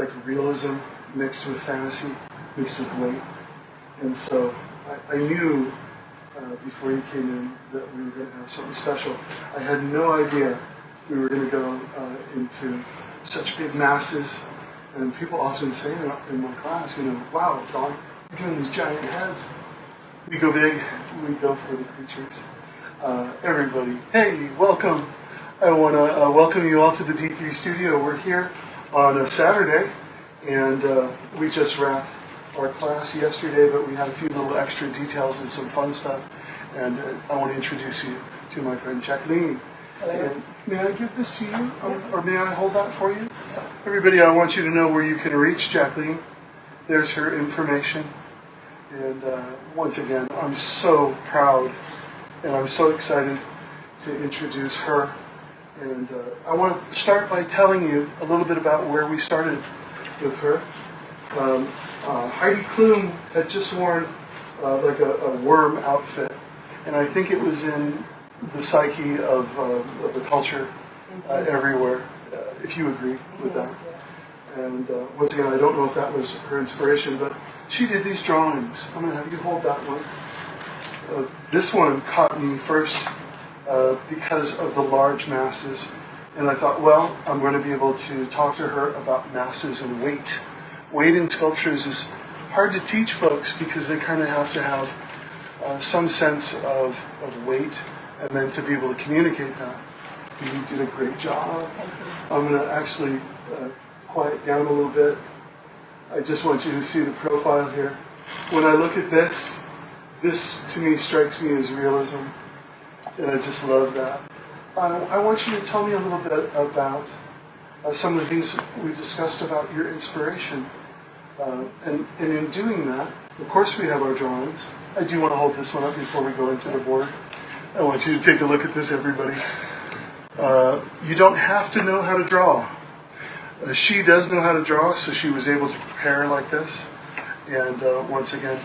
like realism mixed with fantasy, mixed with weight. And so I knew before you came in that we were going to have something special. I had no idea we were going to go into such big masses. And people often say in my class, wow, Don, you're doing these giant heads. We go big, we go for the creatures. Everybody, hey, welcome. I want to welcome you all to the D3 studio. We're here on a Saturday, and we just wrapped our class yesterday, but we had a few little extra details and some fun stuff. And I want to introduce you to my friend Jacqueline. Hello. And may I give this to you, or may I hold that for you? Everybody, I want you to know where you can reach Jacqueline. There's her information. And once again, I'm so proud and I'm so excited to introduce her. And I want to start by telling you a little bit about where we started with her. Heidi Klum had just worn like a worm outfit, and I think it was in the psyche of the culture everywhere, if you agree with that. And once again, I don't know if that was her inspiration, but she did these drawings. I'm going to have you hold that one. This one caught me first because of the large masses. And I thought, well, I'm going to be able to talk to her about masses and weight. Weight in sculptures is hard to teach folks because they kind of have to have some sense of weight and then to be able to communicate that. You did a great job. I'm going to actually quiet down a little bit. I just want you to see the profile here. When I look at this to me strikes me as realism, and I just love that. I want you to tell me a little bit about some of the things we discussed about your inspiration. And in doing that, of course we have our drawings. I do want to hold this one up before we go into the board. I want you to take a look at this, everybody. You don't have to know how to draw. She does know how to draw, so she was able to prepare like this. And once again,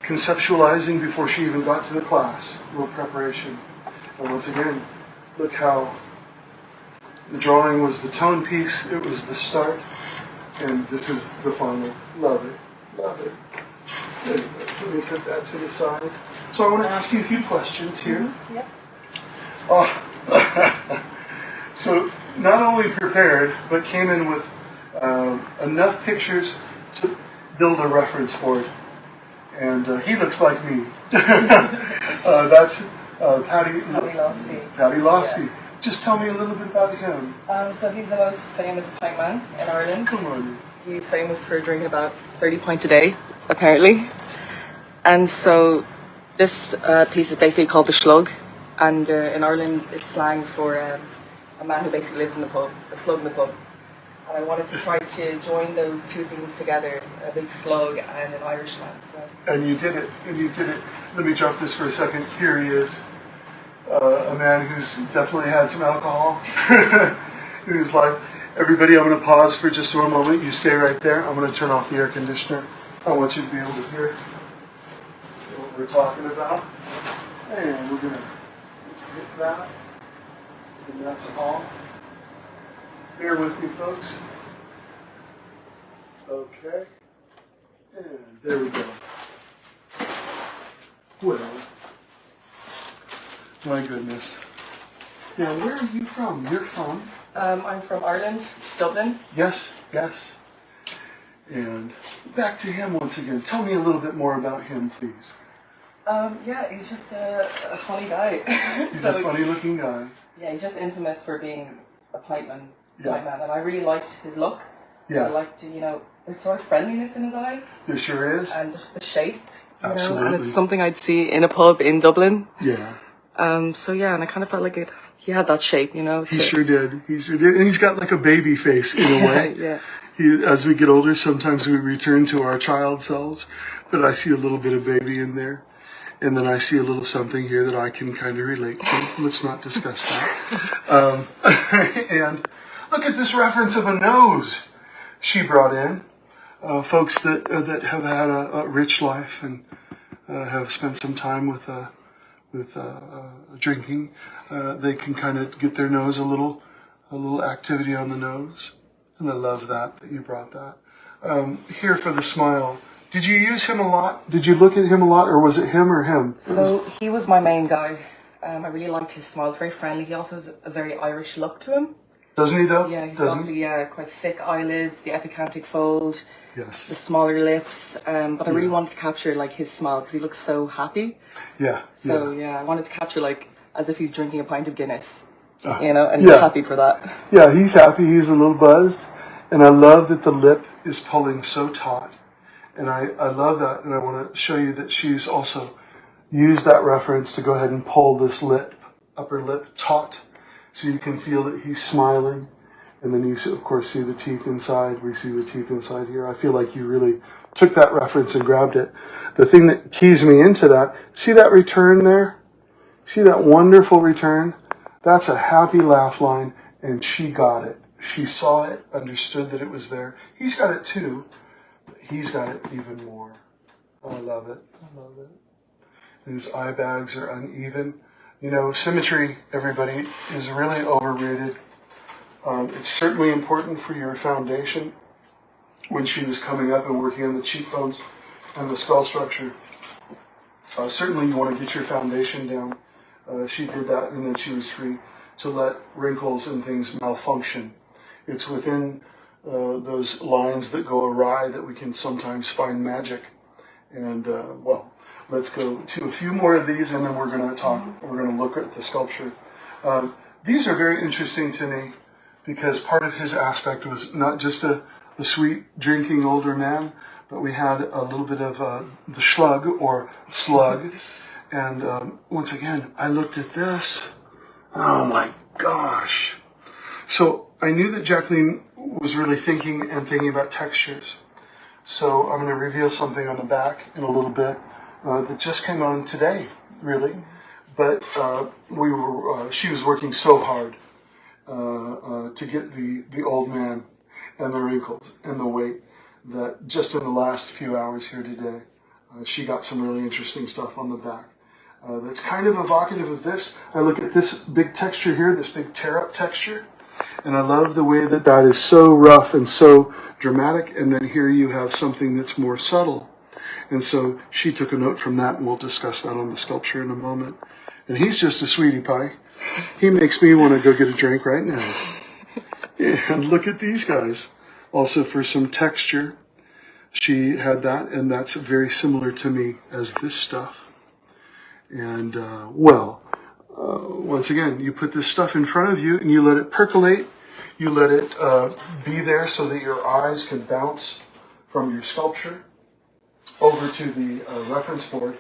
conceptualizing before she even got to the class, a little preparation. And once again, look how the drawing was the tone piece, it was the start, and this is the final. Love it, love it. Anyway, so let me put that to the side. So I want to ask you a few questions here. Yep. Oh. So not only prepared, but came in with enough pictures to build a reference board. And he looks like me. That's Patty Losty. Patty Losty. Yeah. Just tell me a little bit about him. So he's the most famous pint man in Ireland. Come on. He's famous for drinking about 30 pints a day, apparently. And so this piece is basically called the slug. And in Ireland, it's slang for a man who basically lives in the pub, a slug in the pub. And I wanted to try to join those two things together, a big slug and an Irishman. So. And you did it, Let me drop this for a second. Here he is, a man who's definitely had some alcohol in his life. Everybody, I'm going to pause for just one moment. You stay right there. I'm going to turn off the air conditioner. I want you to be able to hear what we're talking about. And we're going to hit that. And that's all. Bear with me, folks. Okay. And there we go. Well, my goodness. Now, where are you from? You're from? I'm from Ireland, Dublin. Yes, yes. And back to him once again. Tell me a little bit more about him, please. Yeah, he's just a funny guy. He's a funny-looking guy. Yeah, he's just infamous for being a pipe man. Yeah. And I really liked his look. Yeah. I liked, there's sort of friendliness in his eyes. There sure is. And just the shape. Absolutely. And it's something I'd see in a pub in Dublin. Yeah. So yeah, and I kind of felt like he had that shape, He sure did. And he's got like a baby face in a way. Yeah. As we get older, sometimes we return to our child selves, but I see a little bit of baby in there. And then I see a little something here that I can kind of relate to. Let's not discuss that. And look at this reference of a nose she brought in. Folks that have had a rich life and have spent some time with drinking, they can kind of get their nose a little activity on the nose. And I love that you brought that. Here for the smile. Did you use him a lot? Did you look at him a lot, or was it him or him? So he was my main guy. I really liked his smile. It's very friendly. He also has a very Irish look to him. Doesn't he though? Yeah, he's Doesn't got the quite thick eyelids, the epicanthic fold, Yes. the smaller lips. But I really wanted to capture like his smile because he looks so happy. Yeah. So yeah, I wanted to capture like as if he's drinking a pint of Guinness, and Yeah. he's happy for that. Yeah, he's happy. He's a little buzzed. And I love that the lip is pulling so taut. And I love that. And I want to show you that she's also used that reference to go ahead and pull this lip, upper lip taut. So you can feel that he's smiling. And then you, of course, see the teeth inside. We see the teeth inside here. I feel like you really took that reference and grabbed it. The thing that keys me into that, see that return there? See that wonderful return? That's a happy laugh line, and she got it. She saw it, understood that it was there. He's got it too, but he's got it even more. I love it. I love it. And his eye bags are uneven. You know, symmetry, everybody, is really overrated. It's certainly important for your foundation when she was coming up and working on the cheekbones and the skull structure. Certainly you want to get your foundation down. She did that, and then she was free to let wrinkles and things malfunction. It's within those lines that go awry that we can sometimes find magic. And well, let's go to a few more of these, and then we're going to talk. We're going to look at the sculpture. These are very interesting to me because part of his aspect was not just a sweet drinking older man, but we had a little bit of the slug or slug. And once again, I looked at this. Oh my gosh. So I knew that Jacqueline was really thinking about textures. So I'm going to reveal something on the back in a little bit that just came on today, really. But she was working so hard to get the old man and the wrinkles and the weight that just in the last few hours here today, she got some really interesting stuff on the back. That's kind of evocative of this. I look at this big texture here, this big tear-up texture, and I love the way that that is so rough and so dramatic, and then here you have something that's more subtle. And so she took a note from that, and we'll discuss that on the sculpture in a moment. And he's just a sweetie pie. He makes me want to go get a drink right now. And look at these guys. Also for some texture, she had that, and that's very similar to me as this stuff. And, once again, you put this stuff in front of you and you let it percolate. You let it be there so that your eyes can bounce from your sculpture over to the reference board.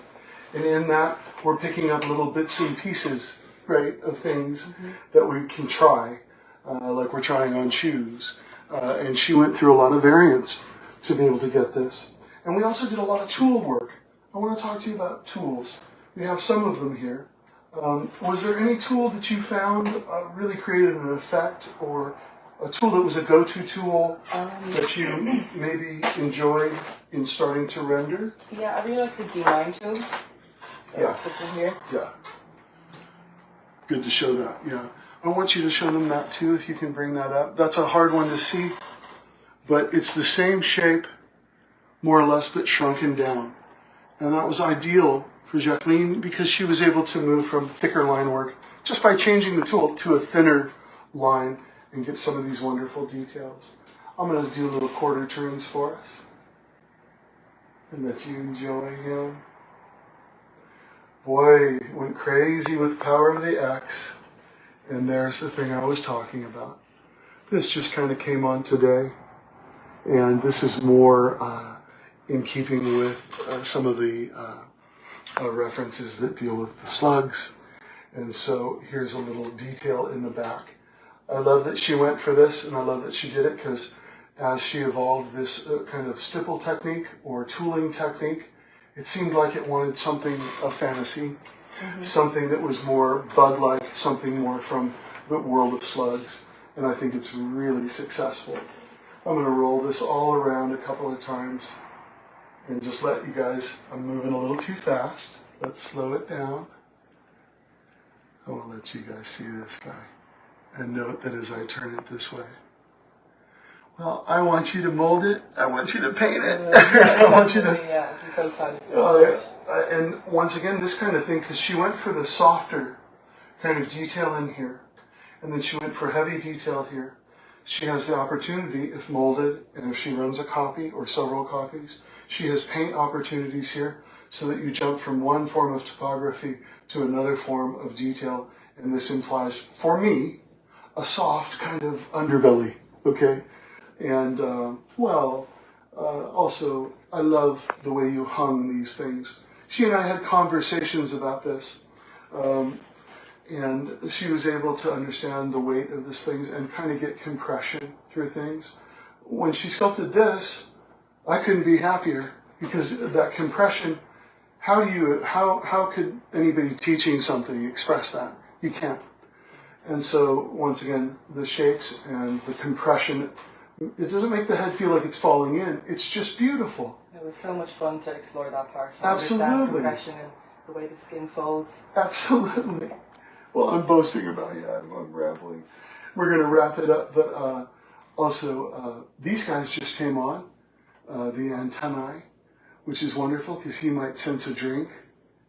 And in that, we're picking up little bits and pieces, right, of things that we can try, like we're trying on shoes. And she went through a lot of variants to be able to get this. And we also did a lot of tool work. I want to talk to you about tools. We have some of them here. Was there any tool that you found really created an effect, or a tool that was a go-to tool that you maybe enjoyed in starting to render? Yeah, I really like the D9 tool. So Yeah. this one here. Yeah. Good to show that, yeah. I want you to show them that too, if you can bring that up. That's a hard one to see, but it's the same shape, more or less, but shrunken down. And that was ideal for Jacqueline because she was able to move from thicker line work just by changing the tool to a thinner line and get some of these wonderful details. I'm going to do little quarter turns for us and let you enjoy him. Boy, went crazy with Power of the X, and there's the thing I was talking about. This just kind of came on today, and this is more in keeping with some of the references that deal with the slugs. And so here's a little detail in the back. I love that she went for this, and I love that she did it because as she evolved this kind of stipple technique or tooling technique, it seemed like it wanted something of fantasy, something that was more bug-like, something more from the world of slugs. And I think it's really successful. I'm going to roll this all around a couple of times and just let you guys, I'm moving a little too fast. Let's slow it down. I want to let you guys see this guy. And note that as I turn it this way, Well, I want you to mold it. I want you to paint it. I want you to. Yeah, he's so excited. And once again, this kind of thing, because she went for the softer kind of detail in here, and then she went for heavy detail here. She has the opportunity, if molded, and if she runs a copy or several copies, she has paint opportunities here so that you jump from one form of typography to another form of detail. And this implies, for me, a soft kind of underbelly, okay? And, also, I love the way you hung these things. She and I had conversations about this. And she was able to understand the weight of these things and kind of get compression through things. When she sculpted this, I couldn't be happier because that compression, how could anybody teaching something express that? You can't. And so, once again, the shapes and the compression, it doesn't make the head feel like it's falling in. It's just beautiful. It was so much fun to explore that part. Absolutely. Compression and the way the skin folds. Absolutely. Well, I'm boasting about you. I'm rambling. We're going to wrap it up, but also these guys just came on, the antennae, which is wonderful because he might sense a drink,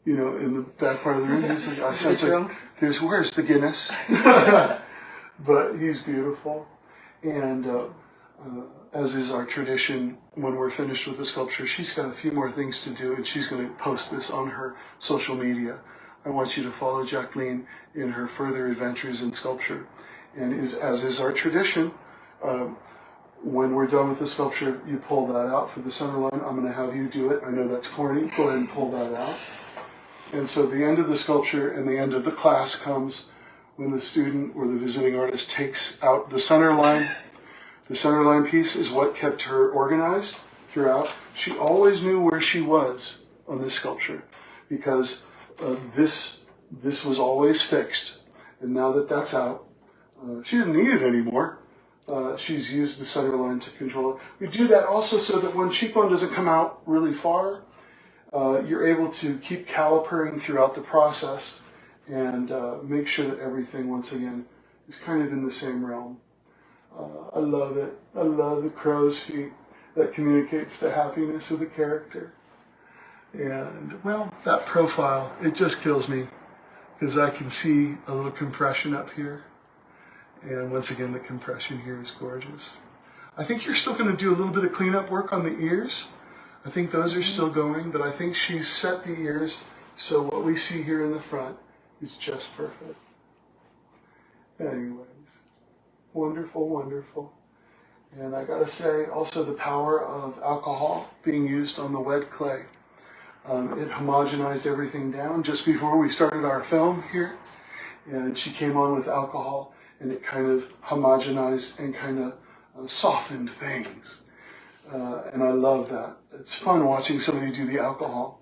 in the back part of the room. He's like, I sense where's the Guinness? But he's beautiful. And as is our tradition, when we're finished with the sculpture, she's got a few more things to do, and she's going to post this on her social media. I want you to follow Jacqueline in her further adventures in sculpture. And as is our tradition, when we're done with the sculpture, you pull that out for the center line. I'm going to have you do it. I know that's corny. Go ahead and pull that out. And so the end of the sculpture and the end of the class comes when the student or the visiting artist takes out the center line. The center line piece is what kept her organized throughout. She always knew where she was on this sculpture because this was always fixed, and now that that's out, she didn't need it anymore. She's used the center line to control it. We do that also so that when cheekbone doesn't come out really far, you're able to keep calipering throughout the process and make sure that everything, once again, is kind of in the same realm. I love it. I love the crow's feet that communicates the happiness of the character. And, well, that profile, it just kills me because I can see a little compression up here. And once again, the compression here is gorgeous. I think you're still going to do a little bit of cleanup work on the ears. I think those are still going, but I think she's set the ears so what we see here in the front is just perfect. Anyways, wonderful, wonderful. And I gotta say, also the power of alcohol being used on the wet clay. It homogenized everything down just before we started our film here. And she came on with alcohol and it kind of homogenized and kind of softened things. And I love that. It's fun watching somebody do the alcohol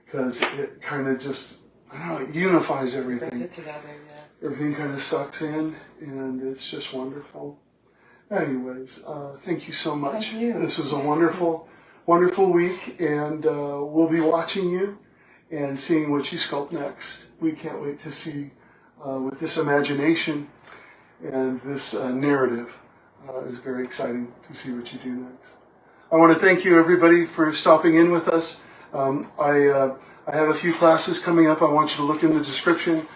because it kind of just, I don't know, it unifies everything. Brings it together, yeah. Everything kind of sucks in and it's just wonderful. Anyways, thank you so much. Thank you. This was a wonderful week, and we'll be watching you and seeing what you sculpt next. We can't wait to see with this imagination and this narrative. It's very exciting to see what you do next. I want to thank you, everybody, for stopping in with us. I have a few classes coming up. I want you to look in the description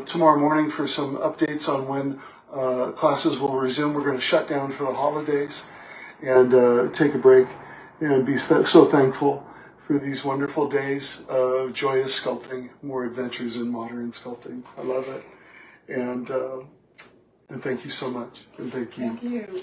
tomorrow morning for some updates on when classes will resume. We're going to shut down for the holidays and take a break and be so thankful for these wonderful days of joyous sculpting, more adventures in modern sculpting. I love it. And thank you so much. And thank you. Thank you.